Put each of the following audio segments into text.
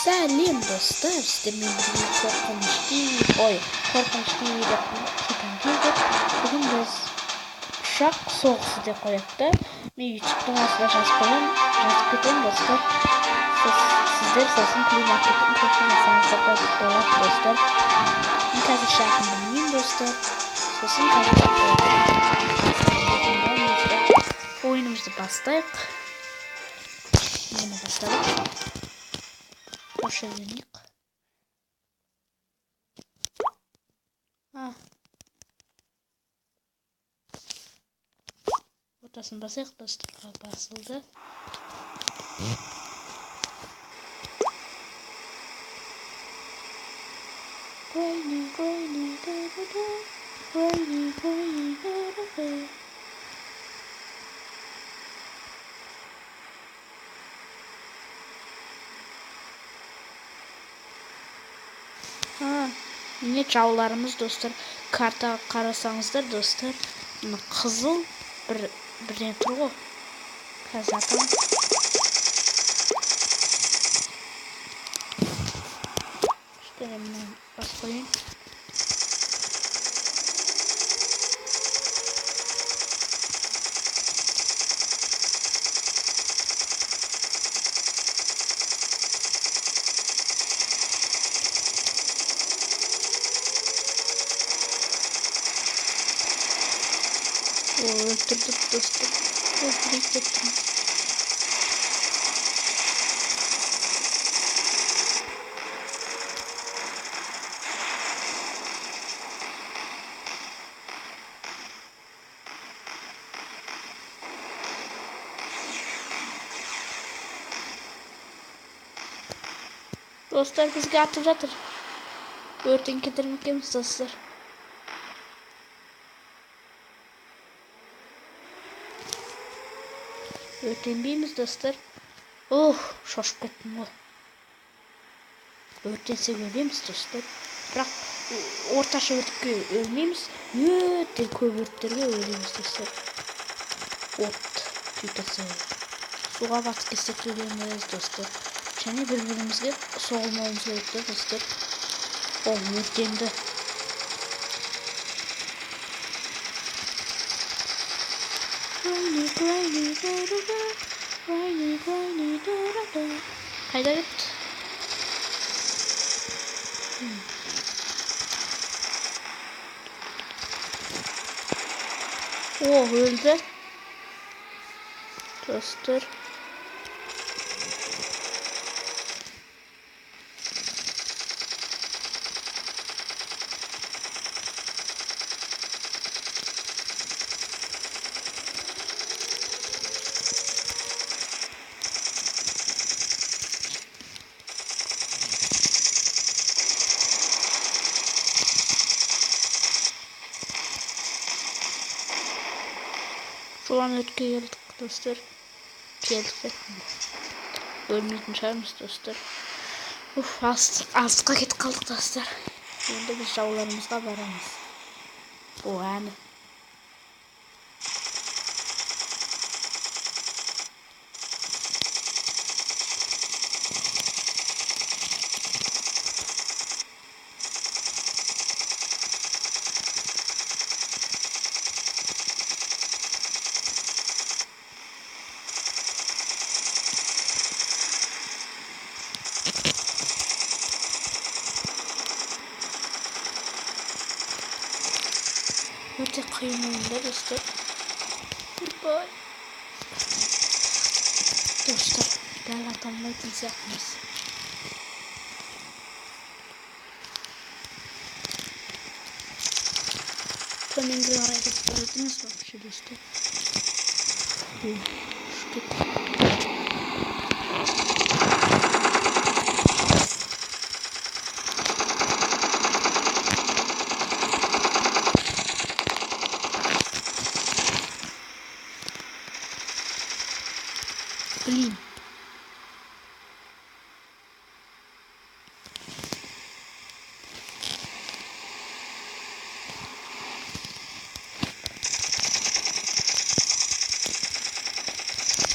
Сәлем достар, сіздермен бірге қорқыныш TV кетіп келдік. Бүгін біз ұшақ соғысы деп қояқты. Мен YouTube-тың астына жазып кетемін достар. Сіздер сосын климаттың көшін жасаңыздар болады достар. Мен қазір шағын білмеймін достар. Сосын ойынымызды бастайық. Мені бастадық. Қошелінейік. Ортасын басайық достарға басылды. Міне жауларымыз достар. Карта қарасаңыздар достар. Қызыл бірден тұр ғой. Қазір атам. Шкере мен бас қойын. Öldürdük dostum. Öldürük gittim. Dostlar bizge atып жатыр. Өртен кетірмекеміз достар. Өртенбейміз достар. Шошып кеттім ғой. Өртенсек өлеміз достар. Бірақ орташа өртке өлмейміз. Өте көп өрттерге өлеміз достар. От түйтесі. Суға батып кетсек өлеміз достар. Және бір-бірімізге соғылмауымыз керек достар. Өртенді. Қайда кетті? Өлді. Достар. Şuan ötke geldik dostlar. Geldik. Ölmeydin çağırmış dostlar. Azıcık git kaldık dostlar. Şimdi biz jaularımızla varamız. Yani. Öte kıyım oyunda dostlar. Bye. Dostlar, gel atanmayı biz yapmayız. Flamingo hareket gördünüz mü? Şu dostlar. Блин.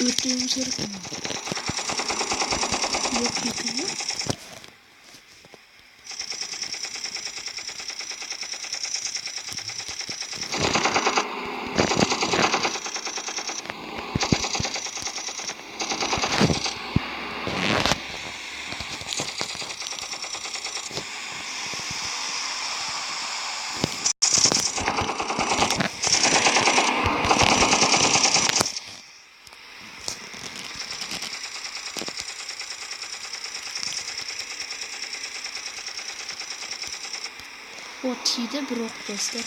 Öldüğümüz yere koyalım. Yok yıkıyor. O tiydi bir ok dostlar.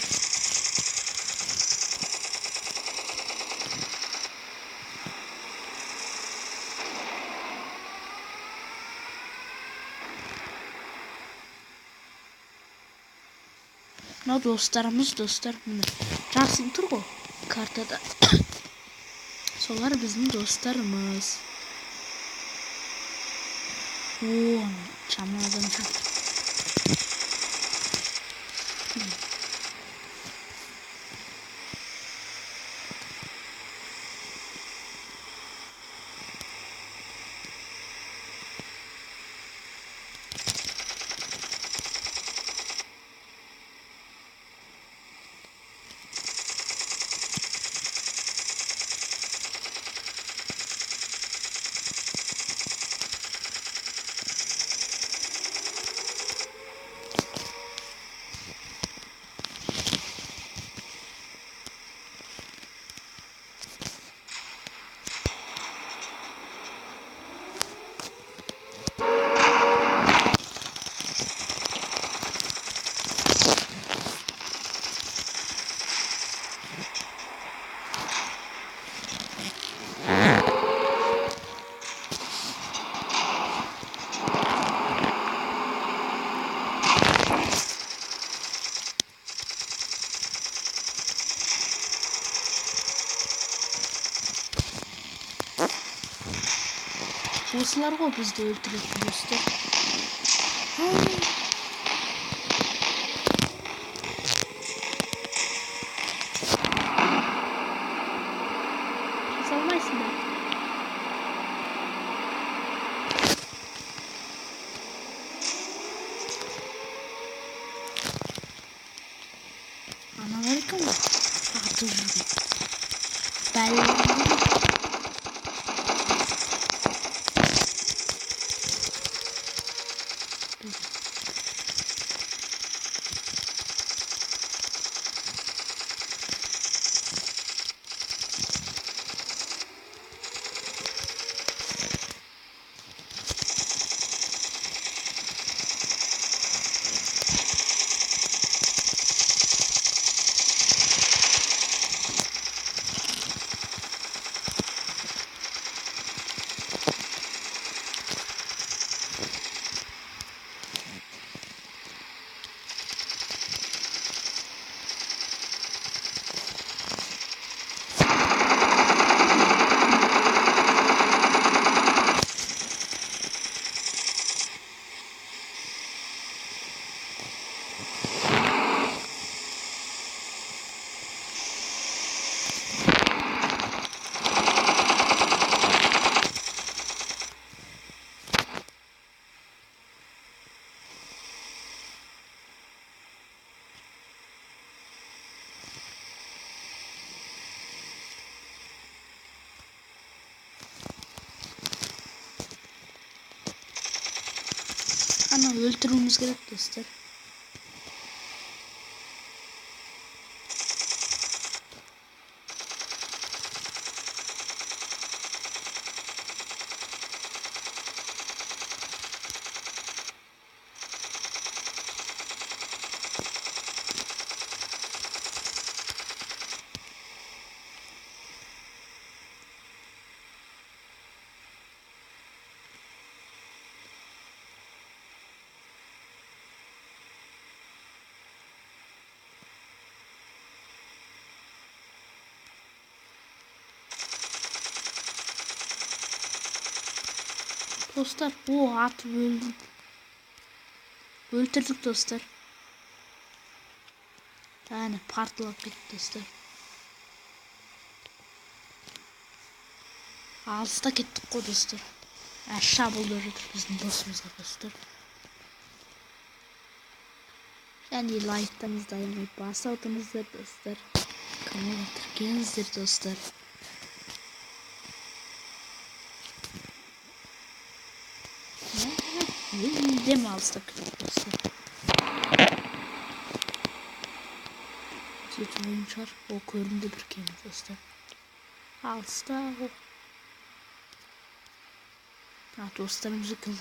Ne dostlarımız dostlar bunu. Rasım tur o kartada. Solar bizim dostlarımız. Oo, çamlardan çok. Bosslar o bizde öldürüp dostlar. Salmaysın da. Amerika mı? Atıyorum. Ben ama öldürmemiz gerek dostlar. Dostlar bu at öldüm. Öldürdük dostlar. Yani partlak bitti dostlar. Altıda gittik o dostlar. Aşağı buldurduk bizim dostumuza dostlar. Yani like'tanız dayanmayıp basardınızdır dostlar. Kanala tıklayanızdır dostlar. Dem alsak dostlar. Bütün oyuncular o köründe bir kemi dostlar. Alsta o. Ha dostlarımızı kıl.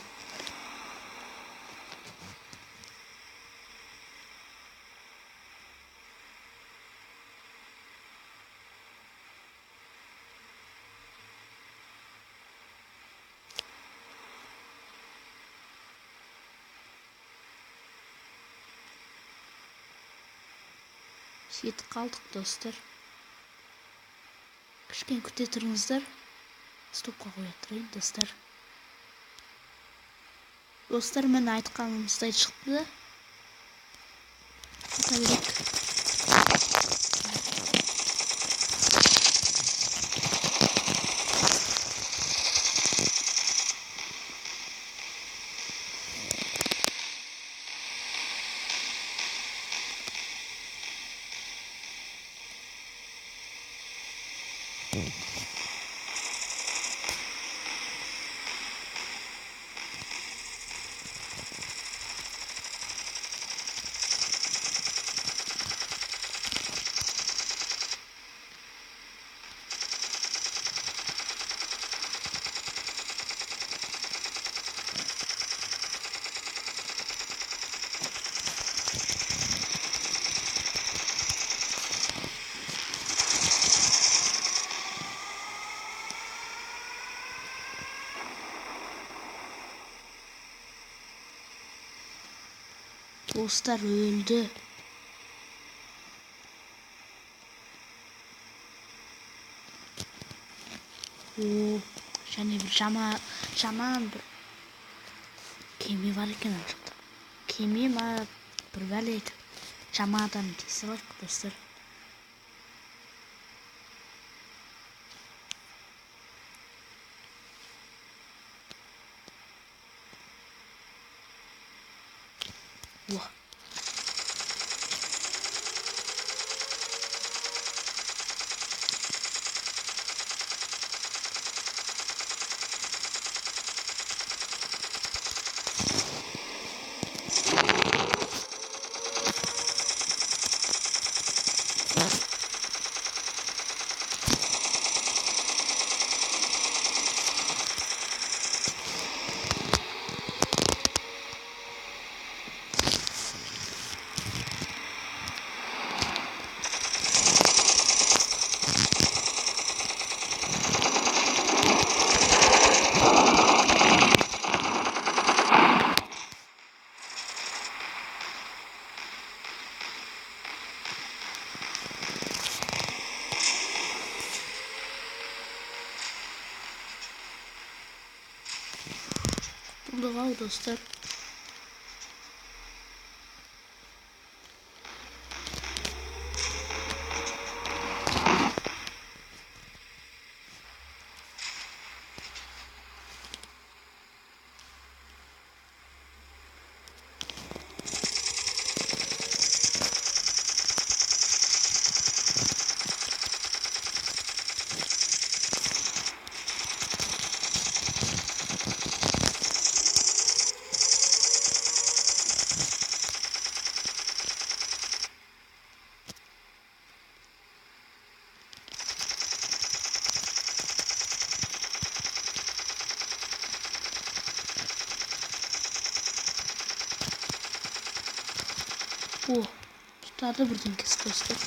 Yetip kaldık dostlar. Kışken küte turыңыздар. Stopқа қоя тұрайын достар. Dostlar мен айтқанымыздай шықты. Ата берейік. Dostlar öldü. Oo, және bir жаман bir kemi var ekan anajoqda. Kemi ma bir bәле жаман адам дей салайық достар. Вау. Wow dostlar. Oh, tutardı buradan kes dostlar.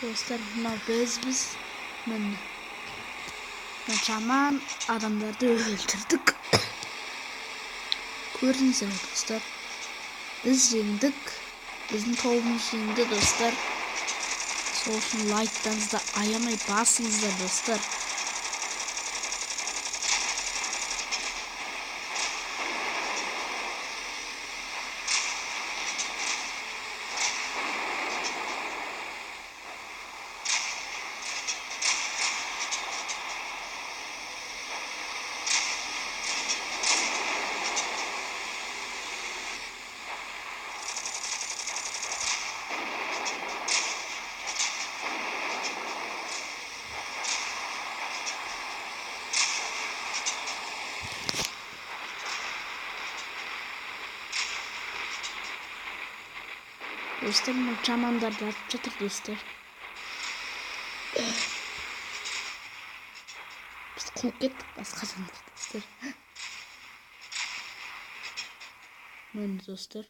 Dostlar mына biz mіне жаман адамдарды өлтірдік. Көрдіңіздер ме достар? Біз жеңдік. Біздің тобымыз жеңді достар. Сол үшін лайктарыңызды аямай басыңыздар достар. Dostlar mына жамандар барып жатыр достар. Біз қуып кеттік басқа адамдар достар. Міне достар.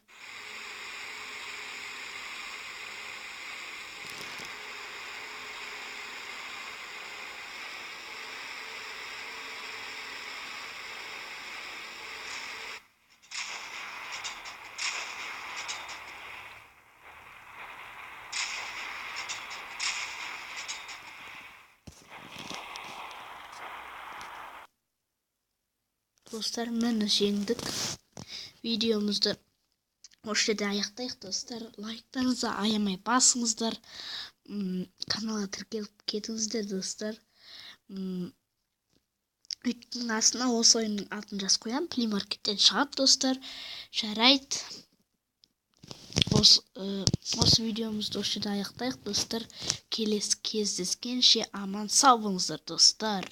Dostlar mіне жеңдік. Видеомызды осы жерде аяқтайық достар. Лайктарыңызды аямай басыңыздар. Каналға тіркеліп кетіңіздер достар. Үйттің астына осы ойынның атын жазып қоямын. Play Market'тен шығады достар. Жарайды. Осы видеомызды осы жерде аяқтайық достар. Келесі кездескенше аман сау болыңыздар достар.